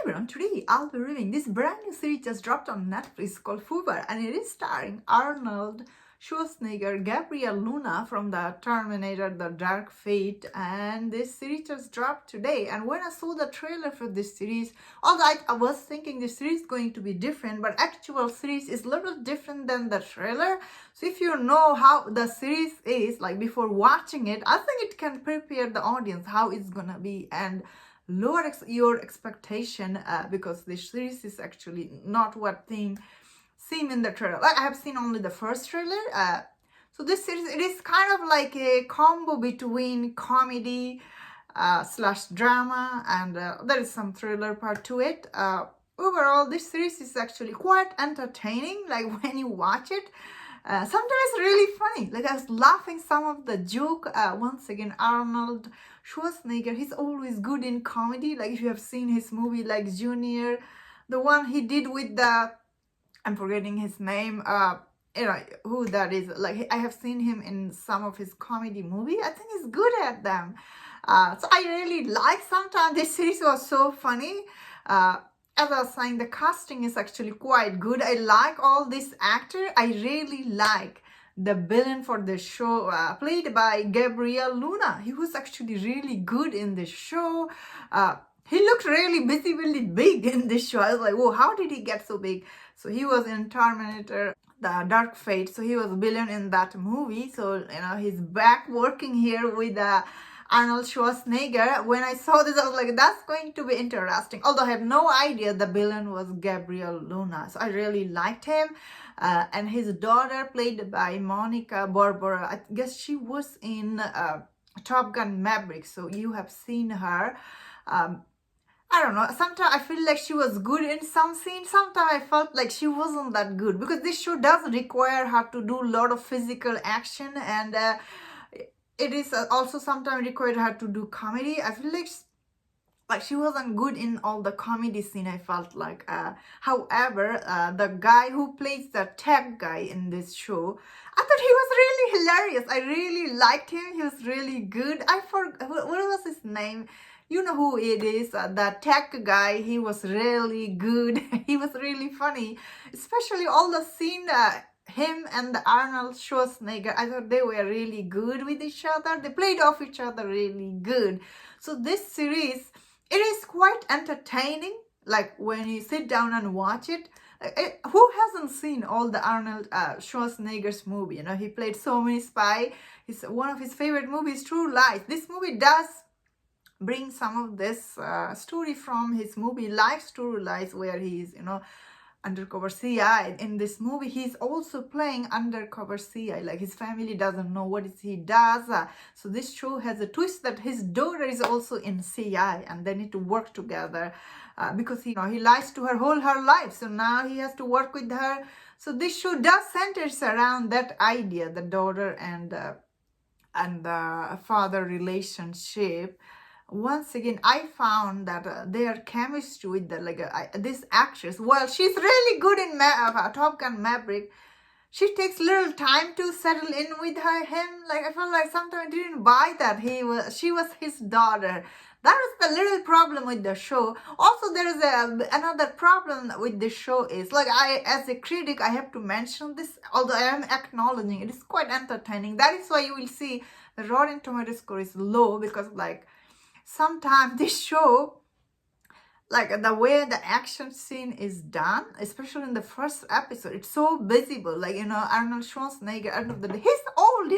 everyone, today I'll be reviewing this brand new series just dropped on Netflix called Fubar, and it is starring Arnold, Schwarzenegger, Gabriel Luna from the Terminator, The Dark Fate, and this series just dropped today. And when I saw the trailer for this series, although I was thinking this series is going to be different, but actual series is a little different than the trailer. So if you know how the series is, like before watching it, I think it can prepare the audience how it's gonna be and lower your expectation because this series is actually not what seem in the trailer. Like, I have seen only the first trailer. So this series, it is kind of like a combo between comedy slash drama, and there is some thriller part to it. Overall, this series is actually quite entertaining. Like when you watch it, sometimes it's really funny. Like I was laughing some of the joke. Once again, Arnold Schwarzenegger, he's always good in comedy. Like if you have seen his movie like Junior, the one he did with I'm forgetting his name, who that is. Like I have seen him in some of his comedy movie. I think he's good at them. So I really like sometimes this series was so funny. As I was saying, the casting is actually quite good. I like all these actors. I really like the villain for the show, played by Gabriel Luna. He was actually really good in the show. He looked really visibly big in this show. I was like, whoa, how did he get so big? So he was in Terminator, The Dark Fate. So he was a villain in that movie. So, he's back working here with Arnold Schwarzenegger. When I saw this, I was like, that's going to be interesting. Although I have no idea the villain was Gabriel Luna. So I really liked him. And his daughter, played by Monica Barbara, I guess she was in Top Gun Maverick. So you have seen her. I don't know, sometimes I feel like she was good in some scenes, sometimes I felt like she wasn't that good, because this show does require her to do a lot of physical action, and it is also sometimes required her to do comedy. I feel like she wasn't good in all the comedy scene, I felt like. However, the guy who plays the tech guy in this show, I thought he was really hilarious. I really liked him. He was really good. I forgot, what was his name? You know who it is, the tech guy. He was really good. He was really funny, especially all the scene, him and the Arnold Schwarzenegger. I thought they were really good with each other. They played off each other really good. So this series, it is quite entertaining. Like when you sit down and watch it, who hasn't seen all the Arnold Schwarzenegger's movie? He played so many spy. One of his favorite movies, True Lies. This movie does bring some of this story from his movie Life's True Lies, where he's undercover CI. In this movie, he's also playing undercover CI. Like his family doesn't know what he does. So this show has a twist that his daughter is also in CI, and they need to work together because he lies to her her life. So now he has to work with her. So this show does centers around that idea, the daughter and the father relationship. Once again, I found that their chemistry with this actress, while she's really good in Top Gun Maverick, she takes little time to settle in with him. Like I felt like sometimes I didn't buy that she was his daughter. That was the little problem with the show. Also, there is another problem with this show is, like, as a critic, I have to mention this, although I am acknowledging it is quite entertaining. That is why you will see the Rotten Tomato score is low, because sometimes this show, like the way the action scene is done, especially in the first episode, it's so visible. Like, Arnold Schwarzenegger, he's old,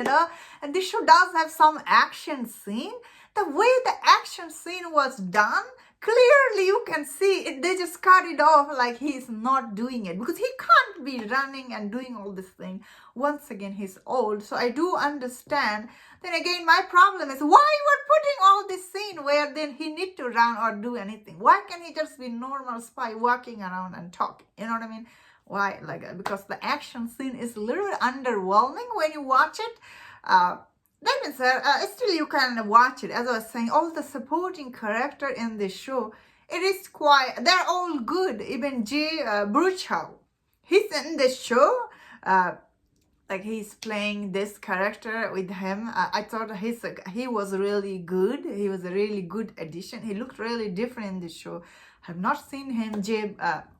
and this show does have some action scene. The way the action scene was done, clearly you can see it. They just cut it off, like he's not doing it, because he can't be running and doing all this thing. Once again, he's old. So I do understand. Then again, my problem is, why you are putting all this scene where then he need to run or do anything? Why can't he just be normal spy walking around and talking? You know what I mean? Why? Because the action scene is a little underwhelming when you watch it. That means still you can watch it. As I was saying, all the supporting character in this show, it is they're all good. Even Jay Bruchel, he's in this show. Like he's playing this character with him. I thought he was really good. He was a really good addition. He looked really different in this show. have not seen him.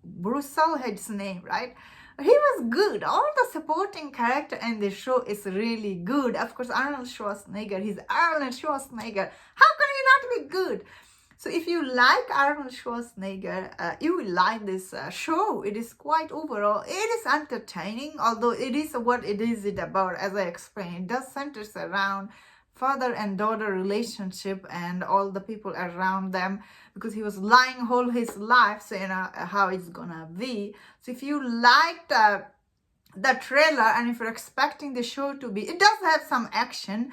Bruce his name, right? He was good. All the supporting character in the show is really good. Of course, Arnold Schwarzenegger. He's Arnold Schwarzenegger. How can he not be good? So if you like Arnold Schwarzenegger, you will like this show. It is quite overall, it is entertaining, although it is what it is about, as I explained. It does centers around father and daughter relationship and all the people around them, because he was lying whole his life, so you know how it's gonna be. So if you liked the trailer and if you're expecting the show to be, it does have some action.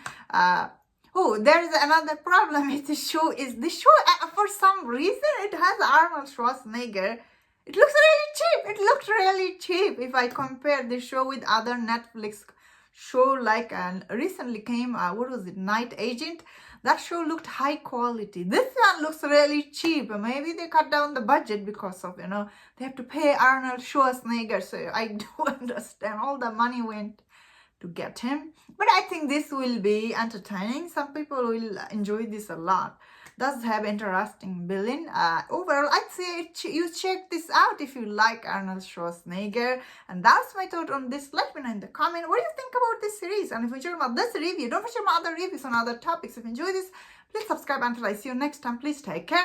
Oh, there is another problem with the show. For some reason, it has Arnold Schwarzenegger. It looks really cheap. It looked really cheap if I compare the show with other Netflix show, like recently came, what was it, Night Agent. That show looked high quality. This one looks really cheap. Maybe they cut down the budget because of, they have to pay Arnold Schwarzenegger. So I do understand all the money went to get him. But I think this will be entertaining. Some people will enjoy this a lot. Does have interesting villain. Overall, I'd say you check this out if you like Arnold Schwarzenegger. And that's my thought on this. Let me know in the comment what do you think about this series. And if you enjoyed about this review, don't forget my other reviews on other topics. If you enjoy this, please subscribe until I see you next time. Please take care.